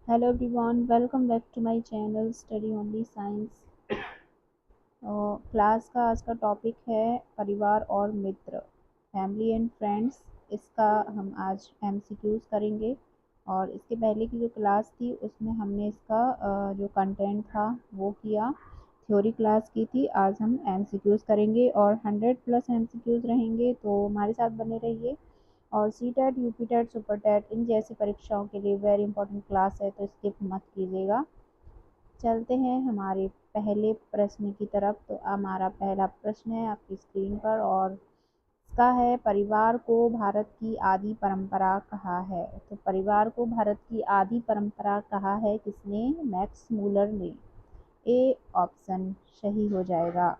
Hello everyone, welcome back to my channel Study Only Science। Class का आज का topic है परिवार और मित्र, फैमिली एंड फ्रेंड्स। इसका हम आज एमसीक्यूज करेंगे और इसके पहले की जो क्लास थी उसमें हमने इसका जो कंटेंट था वो किया, थ्योरी क्लास की थी। आज हम एमसीक्यूज करेंगे और 100+ एमसीक्यूज रहेंगे, तो हमारे साथ बने रहिए। और C TET, UP TET, super TET इन जैसी परीक्षाओं के लिए वेरी इंपॉर्टेंट क्लास है, तो स्किप मत कीजिएगा। चलते हैं हमारे पहले प्रश्न की तरफ। तो हमारा पहला प्रश्न है आपकी स्क्रीन पर और इसका है, परिवार को भारत की आदि परंपरा कहा है। तो परिवार को भारत की आदि परंपरा कहा है किसने? मैक्स मूलर ने। ए ऑप्शन सही हो जाएगा।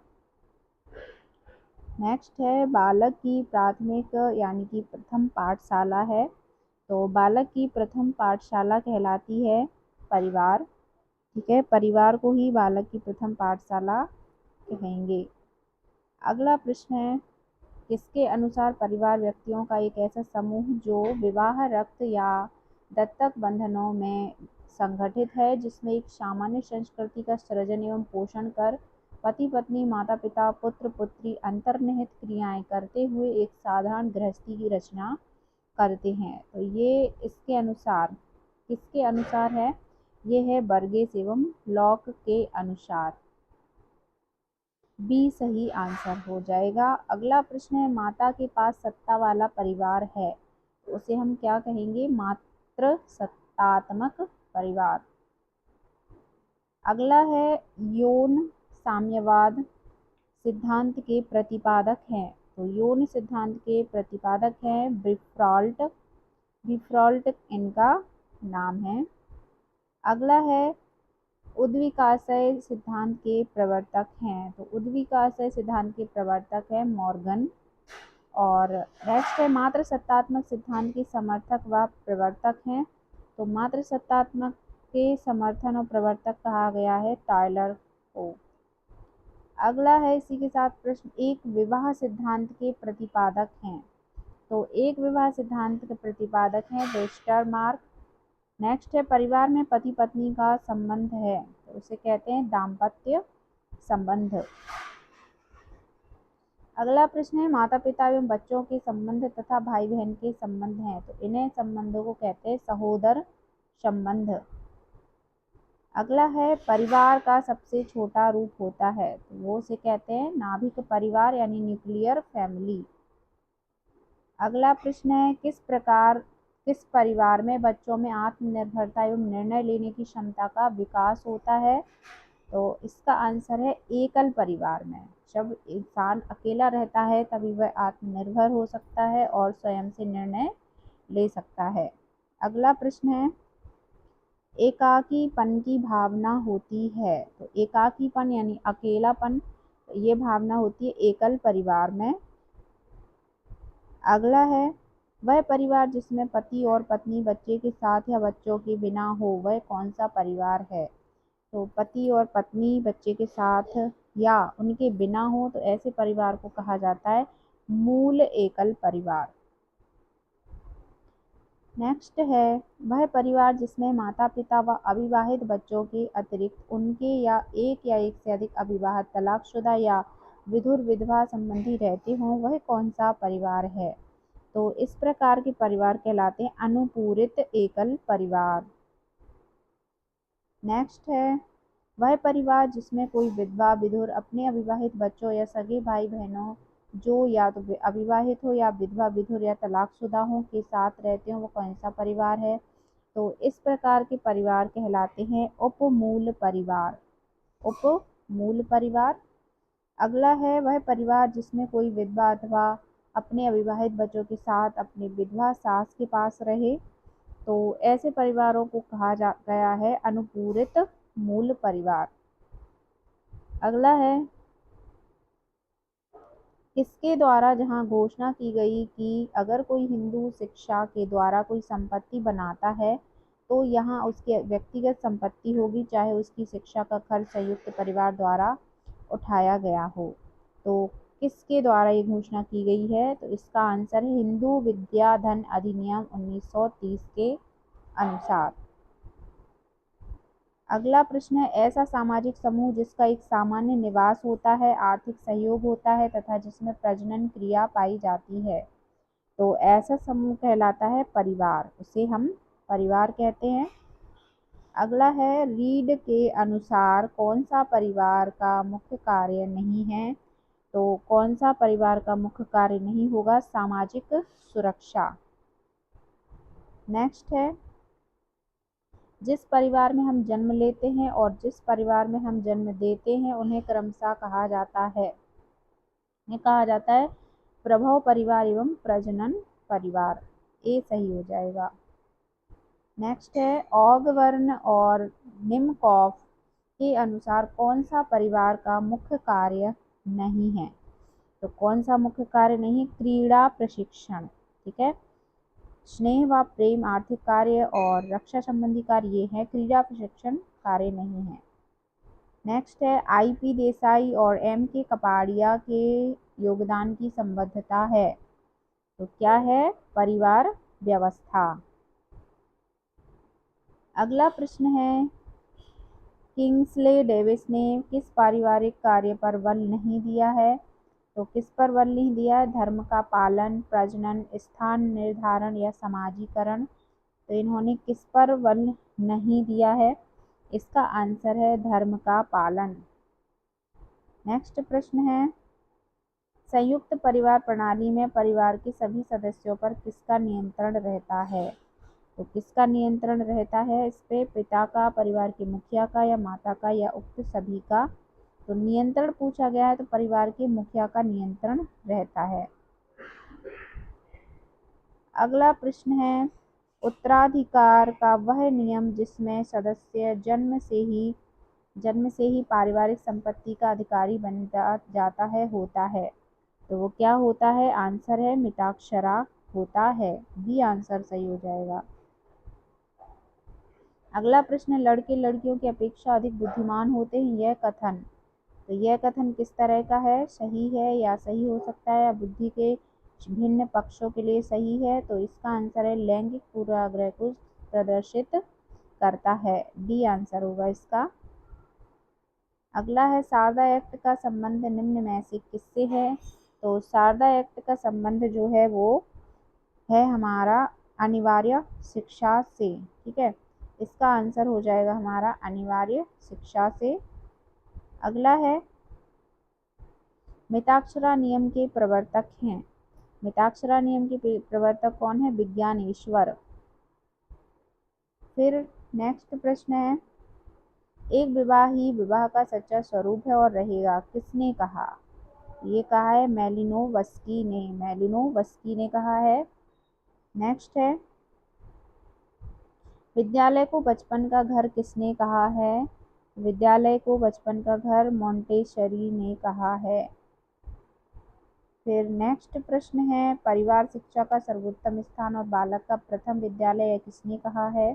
नेक्स्ट है, बालक की प्राथमिक यानी कि प्रथम पाठशाला है। तो बालक की प्रथम पाठशाला कहलाती है परिवार। ठीक है, परिवार को ही बालक की प्रथम पाठशाला कहेंगे। अगला प्रश्न है, किसके अनुसार परिवार व्यक्तियों का एक ऐसा समूह जो विवाह, रक्त या दत्तक बंधनों में संगठित है, जिसमें एक सामान्य संस्कृति का सृजन एवं पोषण कर पति पत्नी, माता पिता, पुत्र पुत्री अंतर्निहित क्रियाएं करते हुए एक साधारण गृहस्थी की रचना करते हैं। तो ये इसके अनुसार किसके अनुसार है? ये है बर्गेस एवं लॉक के अनुसार। बी सही आंसर हो जाएगा। अगला प्रश्न है, माता के पास सत्ता वाला परिवार है, तो उसे हम क्या कहेंगे? मातृ सत्तात्मक परिवार। अगला है, यौन साम्यवाद सिद्धांत के प्रतिपादक हैं। तो यौन सिद्धांत के प्रतिपादक हैं ब्रीफ्राल्ट। ब्रीफ्राल्ट इनका नाम है। अगला है, उद्विकाशय सिद्धांत के प्रवर्तक हैं। तो उद्विकाशय सिद्धांत के प्रवर्तक है मॉर्गन। और नेक्स्ट है, मात्र सत्तात्मक सिद्धांत के समर्थक व प्रवर्तक हैं। तो मात्र सत्तात्मक के समर्थन और प्रवर्तक कहा गया है टायलर को। अगला है इसी के साथ प्रश्न, एक विवाह सिद्धांत के प्रतिपादक हैं। तो एक विवाह सिद्धांत के प्रतिपादक हैं वेस्टरमार्क। नेक्स्ट है, परिवार में पति पत्नी का संबंध है, तो उसे कहते हैं दाम्पत्य संबंध। अगला प्रश्न है, माता पिता एवं बच्चों के संबंध तथा भाई बहन के संबंध हैं, तो इन्हें संबंधों को कहते हैं सहोदर संबंध। अगला है, परिवार का सबसे छोटा रूप होता है, तो वो उसे कहते हैं नाभिक परिवार यानी न्यूक्लियर फैमिली। अगला प्रश्न है, किस परिवार में बच्चों में आत्मनिर्भरता एवं निर्णय लेने की क्षमता का विकास होता है? तो इसका आंसर है एकल परिवार में। जब इंसान अकेला रहता है तभी वह आत्मनिर्भर हो सकता है और स्वयं से निर्णय ले सकता है। अगला प्रश्न है, एकाकीपन की भावना होती है। तो एकाकीपन यानी अकेलापन, ये भावना होती है एकल परिवार में। अगला है, वह परिवार जिसमें पति और पत्नी बच्चे के साथ या बच्चों के बिना हो, वह कौन सा परिवार है? तो पति और पत्नी बच्चे के साथ या उनके बिना हो, तो ऐसे परिवार को कहा जाता है मूल एकल परिवार। नेक्स्ट है, वह परिवार जिसमें माता पिता व अविवाहित बच्चों के अतिरिक्त उनके या एक से अधिक अविवाहित, तलाकशुदा या विधुर विधवा संबंधी रहते हों, वह कौन सा परिवार है? तो इस प्रकार के परिवार कहलाते हैं अनुपूरित एकल परिवार। नेक्स्ट है, वह परिवार जिसमें कोई विधवा विधुर अपने अविवाहित बच्चों या सगे भाई बहनों जो या तो अविवाहित हो या विधवा विधुर या तलाकशुदा हो के साथ रहते हो, वो कौन सा परिवार है? तो इस प्रकार के परिवार कहलाते हैं उपमूल परिवार। उपमूल परिवार। अगला है, वह परिवार जिसमें कोई विधवा अथवा अपने अविवाहित बच्चों के साथ अपने विधवा सास के पास रहे, तो ऐसे परिवारों को कहा जा गया है अनुपूरित मूल परिवार। अगला है, किसके द्वारा जहां घोषणा की गई कि अगर कोई हिंदू शिक्षा के द्वारा कोई संपत्ति बनाता है तो यहाँ उसकी व्यक्तिगत संपत्ति होगी, चाहे उसकी शिक्षा का खर्च संयुक्त परिवार द्वारा उठाया गया हो। तो किसके द्वारा ये घोषणा की गई है? तो इसका आंसर है हिंदू विद्या धन अधिनियम 1930 के अनुसार। अगला प्रश्न है, ऐसा सामाजिक समूह जिसका एक सामान्य निवास होता है, आर्थिक सहयोग होता है तथा जिसमें प्रजनन क्रिया पाई जाती है। तो ऐसा समूह कहलाता है परिवार, उसे हम परिवार कहते हैं। अगला है, रीड के अनुसार कौन सा परिवार का मुख्य कार्य नहीं है। तो कौन सा परिवार का मुख्य कार्य नहीं होगा, सामाजिक सुरक्षा। नेक्स्ट है, जिस परिवार में हम जन्म लेते हैं और जिस परिवार में हम जन्म देते हैं उन्हें क्रमशः कहा जाता है, इन्हें कहा जाता है प्रभव परिवार एवं प्रजनन परिवार। ए सही हो जाएगा। नेक्स्ट है, ऑग वर्ण और निम्नकॉफ के अनुसार कौन सा परिवार का मुख्य कार्य नहीं है। तो कौन सा मुख्य कार्य नहीं, क्रीड़ा प्रशिक्षण। ठीक है, स्नेह व प्रेम, आर्थिक कार्य और रक्षा संबंधी कार्य ये है, क्रीड़ा प्रशिक्षण कार्य नहीं है। नेक्स्ट है, आई.पी. देसाई और एम.के. कपाड़िया के योगदान की संबद्धता है। तो क्या है, परिवार व्यवस्था। अगला प्रश्न है, किंग्सले डेविस ने किस पारिवारिक कार्य पर बल नहीं दिया है। तो किस पर बल नहीं दिया है, धर्म का पालन, प्रजनन, स्थान निर्धारण या समाजीकरण। तो इन्होंने किस पर बल नहीं दिया है, इसका आंसर है धर्म का पालन। नेक्स्ट प्रश्न है, संयुक्त परिवार प्रणाली में परिवार के सभी सदस्यों पर किसका नियंत्रण रहता है। तो किसका नियंत्रण रहता है इस पे, पिता का, परिवार के मुखिया का या माता का या उक्त सभी का। तो नियंत्रण पूछा गया है तो परिवार के मुखिया का नियंत्रण रहता है। अगला प्रश्न है, उत्तराधिकार का वह नियम जिसमें सदस्य जन्म से ही पारिवारिक संपत्ति का अधिकारी बन जाता है होता है। तो वो क्या होता है, आंसर है मिताक्षरा होता है। बी आंसर सही हो जाएगा। अगला प्रश्न, लड़के लड़कियों की अपेक्षा अधिक बुद्धिमान होते हैं, यह कथन। तो यह कथन किस तरह का है, सही है या सही हो सकता है या बुद्धि के भिन्न पक्षों के लिए सही है। तो इसका आंसर है लैंगिक पूर्वाग्रह को प्रदर्शित करता है। डी आंसर होगा इसका। अगला है, शारदा एक्ट का संबंध निम्न में से किससे है। तो शारदा एक्ट का संबंध जो है वो है हमारा अनिवार्य शिक्षा से। ठीक है, इसका आंसर हो जाएगा हमारा अनिवार्य शिक्षा से। अगला है, मिताक्षरा नियम के प्रवर्तक हैं। मिताक्षरा नियम के प्रवर्तक कौन है, विज्ञानेश्वर। फिर नेक्स्ट प्रश्न है, एक विवाह ही विवाह का सच्चा स्वरूप है और रहेगा, किसने कहा। ये कहा है मेलिनोवस्की ने कहा है। नेक्स्ट है, विद्यालय को बचपन का घर किसने कहा है। विद्यालय को बचपन का घर मोंटेसरी ने कहा है। फिर नेक्स्ट प्रश्न है, परिवार शिक्षा का सर्वोत्तम स्थान और बालक का प्रथम विद्यालय यह किसने कहा है।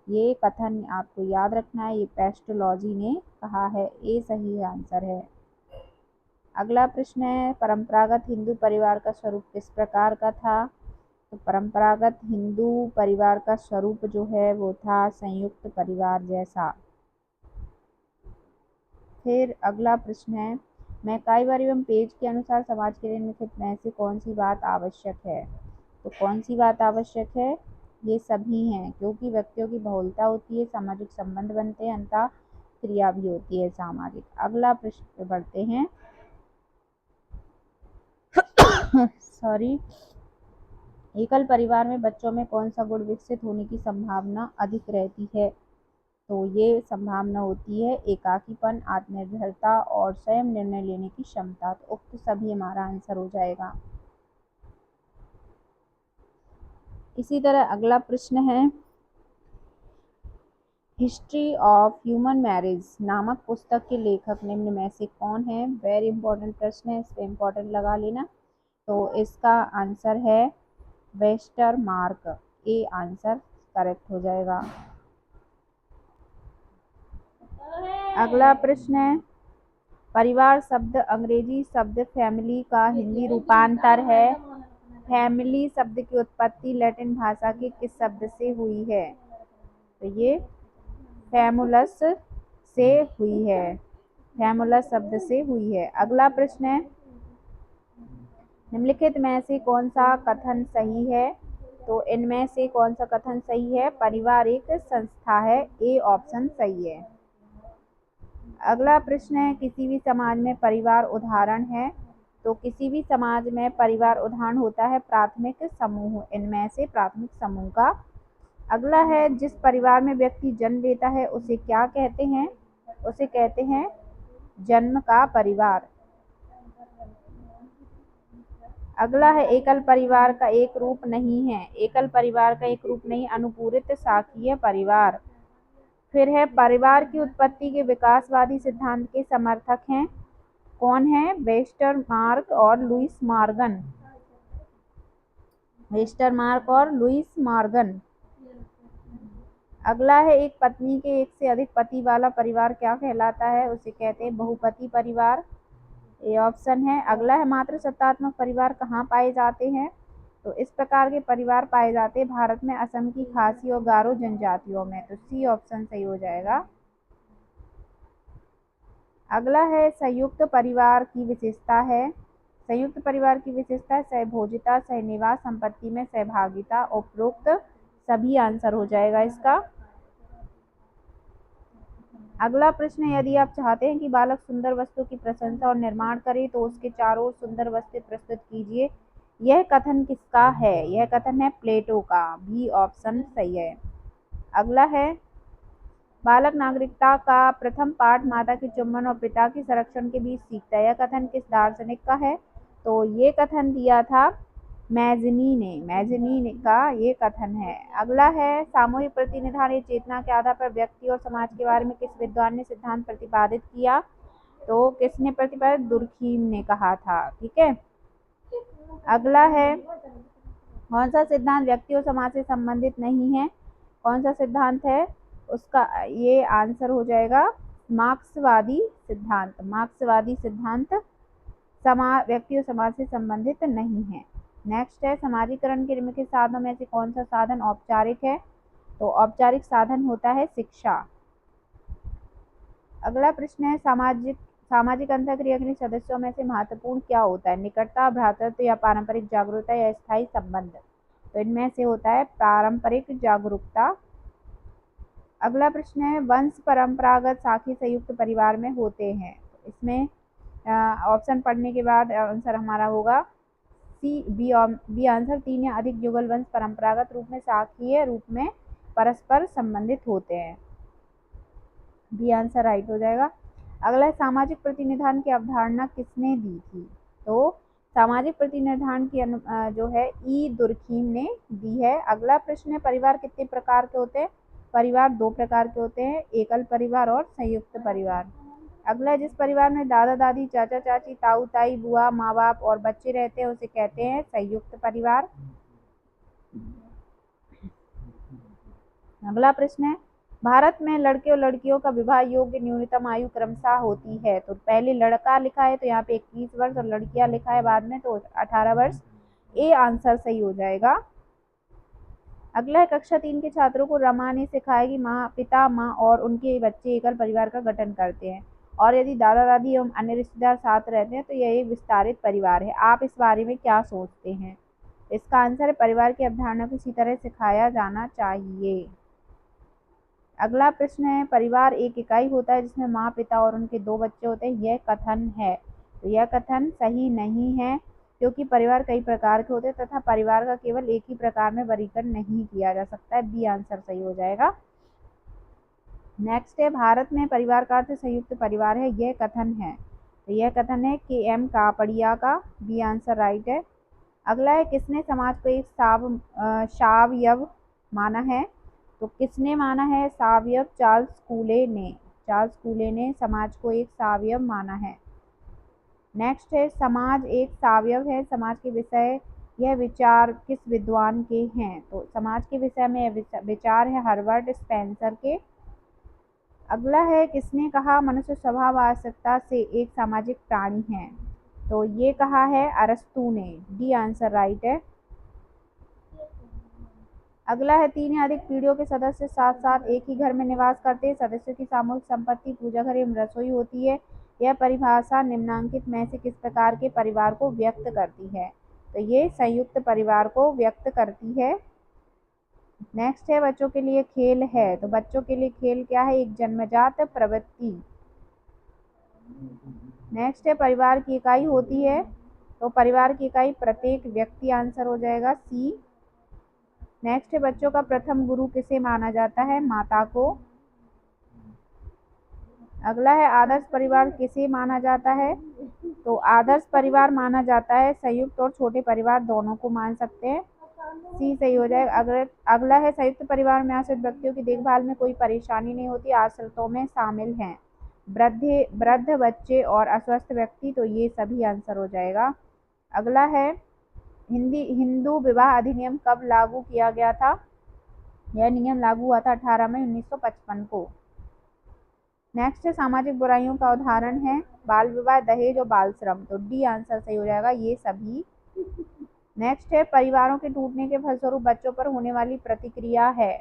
ये कथन आपको याद रखना है, ये पेस्टोलॉजी ने कहा है। ए सही आंसर है। अगला प्रश्न है, परंपरागत हिंदू परिवार का स्वरूप किस प्रकार का था। तो परंपरागत हिंदू परिवार का स्वरूप जो है वो था संयुक्त परिवार जैसा। फिर अगला प्रश्न है, मैकाइवर एवं पेज के अनुसार समाज के लिए निम्नलिखित में से कौन सी बात आवश्यक है। तो कौन सी बात आवश्यक है, ये सभी हैं, क्योंकि व्यक्तियों की बहुलता होती है, सामाजिक संबंध बनते हैं, अंतः क्रिया भी होती है सामाजिक। अगला प्रश्न पे बढ़ते हैं। सॉरी, एकल परिवार में बच्चों में कौन सा गुण विकसित होने की संभावना अधिक रहती है। तो ये संभावना होती है एकाकीपन, आत्मनिर्भरता और स्वयं निर्णय लेने की क्षमता। तो उक्त सभी हमारा आंसर हो जाएगा। इसी तरह अगला प्रश्न है, हिस्ट्री ऑफ ह्यूमन मैरिज नामक पुस्तक के लेखक निम्न में से कौन है। वेरी इंपॉर्टेंट प्रश्न है, इस पे इंपॉर्टेंट लगा लेना। तो इसका आंसर है वेस्टरमार्क। ए आंसर करेक्ट हो जाएगा। अगला प्रश्न है, परिवार शब्द अंग्रेजी शब्द फैमिली का हिंदी रूपांतर है। फैमिली शब्द की उत्पत्ति लैटिन भाषा के किस शब्द से हुई है। तो ये फैमुलस से हुई है, फैमुलस शब्द से हुई है। अगला प्रश्न है, निम्नलिखित में से कौन सा कथन सही है? तो इनमें से कौन सा कथन सही है? परिवार एक संस्था है, ए ऑप्शन सही है। अगला प्रश्न है, किसी भी समाज में परिवार उदाहरण है? तो किसी भी समाज में परिवार उदाहरण होता है प्राथमिक समूह, इनमें से प्राथमिक समूह का। अगला है, जिस परिवार में व्यक्ति जन्म लेता है उसे क्या कहते हैं? उसे कहते हैं जन्म का परिवार। अगला है, एकल परिवार का एक रूप नहीं है, एकल परिवार का एक रूप नहीं, अनुपूरित शाखीय परिवार। फिर है, परिवार की उत्पत्ति के विकासवादी सिद्धांत के समर्थक हैं? कौन है? वेस्टरमार्क और लुईस मॉर्गन, वेस्टरमार्क और लुईस मॉर्गन। अगला है, एक पत्नी के एक से अधिक पति वाला परिवार क्या कहलाता है? उसे कहते हैं बहुपति परिवार, ए ऑप्शन है। अगला है, मातृ सत्तात्मक परिवार कहाँ पाए जाते हैं? तो इस प्रकार के परिवार पाए जाते हैं भारत में असम की खासी और गारो जनजातियों में, तो सी ऑप्शन सही हो जाएगा। अगला है, संयुक्त परिवार की विशेषता है? संयुक्त परिवार की विशेषता है सहभोजिता, सहनिवास, संपत्ति में सहभागिता, उपरोक्त सभी आंसर हो जाएगा इसका। अगला प्रश्न, यदि आप चाहते हैं कि बालक सुंदर वस्तु की प्रशंसा और निर्माण करे तो उसके चारों ओर सुंदर वस्तु प्रस्तुत कीजिए। यह कथन किसका है? यह कथन है प्लेटो का, बी ऑप्शन सही है। अगला है, बालक नागरिकता का प्रथम पाठ माता के चुंबन और पिता के संरक्षण के बीच सीखता है, यह कथन किस दार्शनिक का है? तो ये कथन दिया था मैजनी ने, मैजनी का ये कथन है। अगला है, सामूहिक प्रतिनिधान या चेतना के आधार पर व्यक्ति और समाज के बारे में किस विद्वान ने सिद्धांत प्रतिपादित किया? तो किसने प्रतिपादित? दुर्खीम ने कहा था, ठीक है। अगला है, कौन सा सिद्धांत व्यक्ति और समाज से संबंधित नहीं है? कौन सा सिद्धांत है उसका? ये आंसर हो जाएगा मार्क्सवादी सिद्धांत, मार्क्सवादी सिद्धांत व्यक्ति और समाज से संबंधित नहीं है। नेक्स्ट है, समाजीकरण के निम्नलिखित साधनों में से कौन सा साधन औपचारिक है? तो औपचारिक साधन होता है शिक्षा। अगला प्रश्न है, सामाजिक अंतःक्रिया के सदस्यों में से महत्वपूर्ण क्या होता है? निकटता, भ्रातृत्व या पारंपरिक जागरूकता या स्थायी संबंध? तो इनमें से होता है पारंपरिक जागरूकता। अगला प्रश्न है, वंश परंपरागत साखी संयुक्त परिवार में होते हैं? तो इसमें ऑप्शन पढ़ने के बाद आंसर हमारा होगा सी, बी आंसर। 3 या अधिक युगल वंश परंपरागत रूप में शाखीय रूप में परस्पर संबंधित होते हैं, बी आंसर राइट हो जाएगा। अगला है, सामाजिक प्रतिनिधान की अवधारणा किसने दी थी? तो सामाजिक प्रतिनिधान की जो है ई दुर्खीम ने दी है। अगला प्रश्न है, परिवार कितने प्रकार के होते हैं? परिवार 2 प्रकार के होते हैं, एकल परिवार और संयुक्त परिवार। अगला, जिस परिवार में दादा दादी, चाचा चाची, ताऊ ताई, बुआ, माँ बाप और बच्चे रहते हैं उसे कहते हैं संयुक्त परिवार। अगला प्रश्न है, भारत में लड़के और लड़कियों का विवाह योग्य न्यूनतम आयु क्रमशः होती है? तो पहले लड़का लिखा है तो यहाँ पे 21 वर्ष और लड़कियां लिखा है बाद में तो 18 वर्ष, ए आंसर सही हो जाएगा। अगला है, कक्षा 3 के छात्रों को रमा ने सिखाया कि पिता माँ और उनके बच्चे एकल परिवार का गठन करते हैं और यदि दादा दादी एवं अन्य रिश्तेदार साथ रहते हैं तो यह एक विस्तारित परिवार है। आप इस बारे में क्या सोचते हैं? इसका आंसर है परिवार की अवधारणा को इसी तरह सिखाया जाना चाहिए। अगला प्रश्न है, परिवार एक इकाई होता है जिसमें माँ पिता और उनके 2 बच्चे होते हैं, यह कथन है? तो यह कथन सही नहीं है क्योंकि परिवार कई प्रकार के होते हैं तथा परिवार का केवल एक ही प्रकार में वर्गीकरण नहीं किया जा सकता है, बी आंसर सही हो जाएगा। नेक्स्ट है, भारत में परिवार का अर्थ संयुक्त परिवार है, यह कथन है? तो यह कथन है के एम कापड़िया का, बी आंसर राइट है। अगला है, किसने समाज को एक सावयव माना है? तो किसने माना है सावयव? चार्ल्स कूले ने, चार्ल्स कूले ने समाज को एक सावयव माना है। नेक्स्ट है, समाज एक सावयव है, समाज के विषय यह विचार किस विद्वान के हैं? तो समाज के विषय में यह विचार है हर्बर्ट स्पेंसर के। अगला है, किसने कहा मनुष्य स्वभाव आवश्यकता से एक सामाजिक प्राणी है? तो ये कहा है अरस्तू ने, डी आंसर राइट है। अगला है 3 या अधिक पीढ़ियों के सदस्य साथ साथ एक ही घर में निवास करते हैं। सदस्यों की सामूहिक संपत्ति पूजा घर एवं रसोई होती है। यह परिभाषा निम्नांकित में से किस प्रकार के परिवार को व्यक्त करती है? तो ये संयुक्त परिवार को व्यक्त करती है। नेक्स्ट है बच्चों के लिए खेल है। तो बच्चों के लिए खेल क्या है? एक जन्मजात प्रवृत्ति। नेक्स्ट है परिवार की इकाई होती है। तो परिवार की इकाई प्रत्येक व्यक्ति, आंसर हो जाएगा सी। नेक्स्ट है बच्चों का प्रथम गुरु किसे माना जाता है? माता को। अगला है आदर्श परिवार किसे माना जाता है? तो आदर्श परिवार माना जाता है संयुक्त और छोटे परिवार दोनों को मान सकते हैं। सी सही हो जाएगा। अगला है संयुक्त परिवार में आश्रित व्यक्तियों की देखभाल में कोई परेशानी नहीं होती। आश्रितों में शामिल हैं वृद्ध बच्चे और अस्वस्थ व्यक्ति। तो ये सभी आंसर हो जाएगा। अगला है हिंदू विवाह अधिनियम कब लागू किया गया था? यह नियम लागू हुआ था 18 मई 1955 को। नेक्स्ट है सामाजिक बुराइयों का उदाहरण है बाल विवाह, दहेज और बाल श्रम। तो डी आंसर सही हो जाएगा, ये सभी। नेक्स्ट है परिवारों के टूटने के फलस्वरूप बच्चों पर होने वाली प्रतिक्रिया है।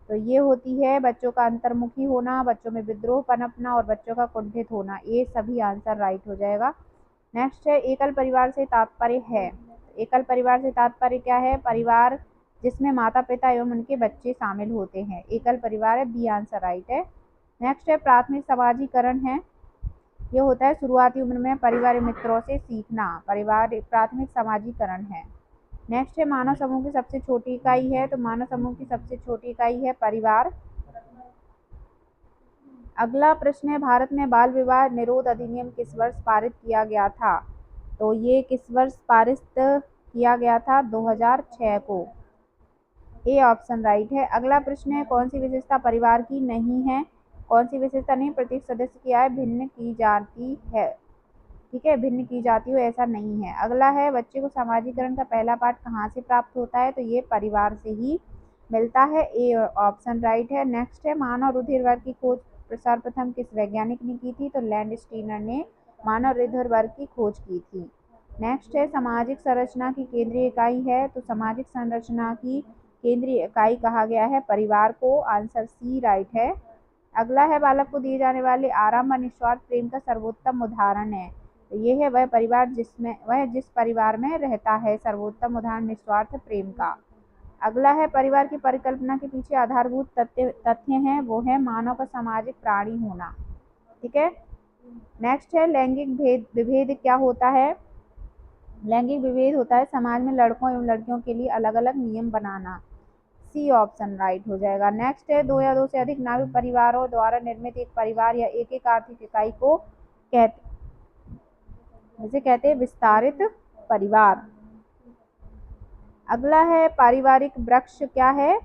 तो ये होती है बच्चों का अंतर्मुखी होना, बच्चों में विद्रोह पनपना और बच्चों का कुंठित होना। ये सभी आंसर राइट हो जाएगा। नेक्स्ट है एकल परिवार से तात्पर्य है। एकल परिवार से तात्पर्य क्या है? परिवार जिसमें माता पिता एवं उनके बच्चे शामिल होते हैं, एकल परिवार है। बी आंसर राइट है। नेक्स्ट है प्राथमिक समाजीकरण है। ये होता है शुरुआती उम्र में परिवार मित्रों से सीखना, परिवार प्राथमिक समाजीकरण है। नेक्स्ट है मानव समूह की सबसे छोटी इकाई है। तो मानव समूह की सबसे छोटी इकाई है परिवार। अगला प्रश्न है भारत में बाल विवाह निरोध अधिनियम किस वर्ष पारित किया गया था? तो ये किस वर्ष पारित किया गया था? 2006 को। ए ऑप्शन राइट है। अगला प्रश्न है कौन सी विशेषता परिवार की नहीं है? कौन सी विशेषता नहीं? प्रत्येक सदस्य की आय भिन्न की जाती है। ठीक है, भिन्न की जाती हो ऐसा नहीं है। अगला है बच्चे को समाजीकरण का पहला पाठ कहाँ से प्राप्त होता है? तो ये परिवार से ही मिलता है। ए ऑप्शन राइट है। नेक्स्ट है मानव रुधिर वर्ग की खोज सर्वप्रथम किस वैज्ञानिक ने की थी? तो लैंडस्टीनर ने मानव रुधिर वर्ग की खोज की थी। नेक्स्ट है सामाजिक संरचना की केंद्रीय इकाई है। तो सामाजिक संरचना की केंद्रीय इकाई कहा गया है परिवार को। आंसर सी राइट है। अगला है बालक को दिए जाने वाले आराम व निस्वार्थ प्रेम का सर्वोत्तम उदाहरण है। तो ये है वह जिस परिवार में रहता है, सर्वोत्तम उदाहरण निस्वार्थ प्रेम का। अगला है परिवार की परिकल्पना के पीछे आधारभूत तथ्य हैं, वो है मानव का सामाजिक प्राणी होना। ठीक है। नेक्स्ट है लैंगिक विभेद क्या होता है? लैंगिक विभेद होता है समाज में लड़कों एवं लड़कियों के लिए अलग अलग नियम बनाना। सी ऑप्शन राइट हो जाएगा। नेक्स्ट है दो या दो से अधिक नाविक परिवारों द्वारा निर्मित एक परिवार या एक आर्थिक इकाई को कहते हैं विस्तारित परिवार। अगला है पारिवारिक वृक्ष क्या है?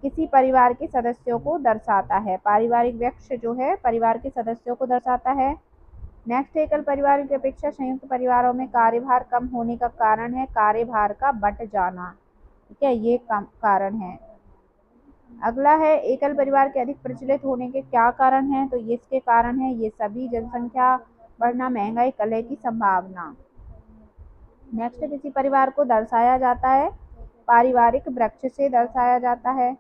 किसी परिवार के सदस्यों को दर्शाता है। पारिवारिक वृक्ष जो है परिवार के सदस्यों को दर्शाता है। नेक्स्ट एकल परिवार की अपेक्षा संयुक्त परिवारों में कार्यभार कम होने का कारण है कार्यभार का बंट जाना। ठीक है, ये कारण है। अगला है एकल परिवार के अधिक प्रचलित होने के क्या कारण हैं? तो ये इसके कारण है ये सभी जनसंख्या बढ़ना, महंगाई, कलह की संभावना। नेक्स्ट किसी परिवार को दर्शाया जाता है पारिवारिक वृक्ष से दर्शाया जाता है।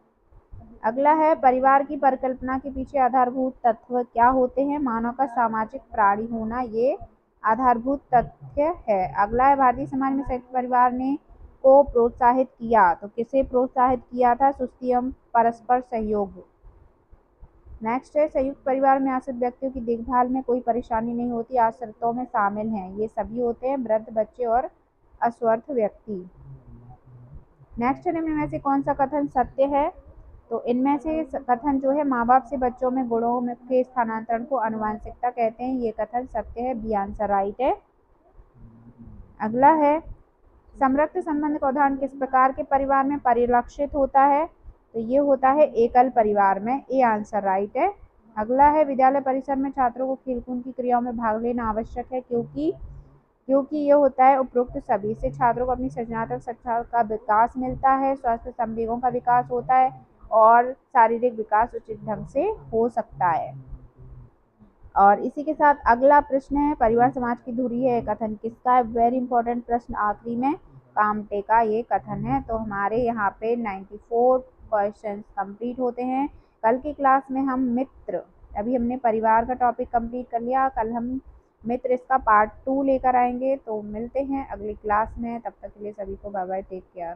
अगला है परिवार की परिकल्पना के पीछे आधारभूत तत्व क्या होते हैं? मानव का सामाजिक प्राणी होना, ये आधारभूत तथ्य है। अगला है भारतीय समाज में संयुक्त परिवार ने को प्रोत्साहित किया। तो किसे प्रोत्साहित किया था? सुस्ती एवं परस्पर सहयोग। नेक्स्ट है संयुक्त परिवार में आश्रित व्यक्तियों की देखभाल में कोई परेशानी नहीं होती। आश्रितों में शामिल हैं, ये सभी होते हैं वृद्ध बच्चे और अस्वस्थ व्यक्ति। नेक्स्ट निम्न में से कौन सा कथन सत्य है? तो इनमें से कथन जो है माँ बाप से बच्चों में गुणों के स्थानांतरण को आनुवंशिकता कहते हैं, ये कथन सत्य है। बी आंसर राइट है। अगला है समरक्त संबंध का उदाहरण किस प्रकार के परिवार में परिलक्षित होता है? तो ये होता है एकल परिवार में। ए आंसर राइट है। अगला है विद्यालय परिसर में छात्रों को खेलकूद की क्रियाओं में भाग लेना आवश्यक है क्योंकि ये होता है उपरोक्त सभी से छात्रों को अपनी सृजनात्मक शिक्षा का विकास मिलता है, स्वास्थ्य संवेगों का विकास होता है और शारीरिक विकास उचित ढंग से हो सकता है। और इसी के साथ अगला प्रश्न है परिवार समाज की धुरी है, कथन किसका है? वेरी इंपॉर्टेंट प्रश्न आखिरी में, कामटे का ये कथन है। तो हमारे यहाँ पे 94 क्वेश्चंस कंप्लीट होते हैं। कल की क्लास में हम मित्र, अभी हमने परिवार का टॉपिक कंप्लीट कर लिया, कल हम मित्र इसका पार्ट 2 लेकर आएंगे। तो मिलते हैं अगली क्लास में, तब तक के लिए सभी को बाय बाय, टेक केयर।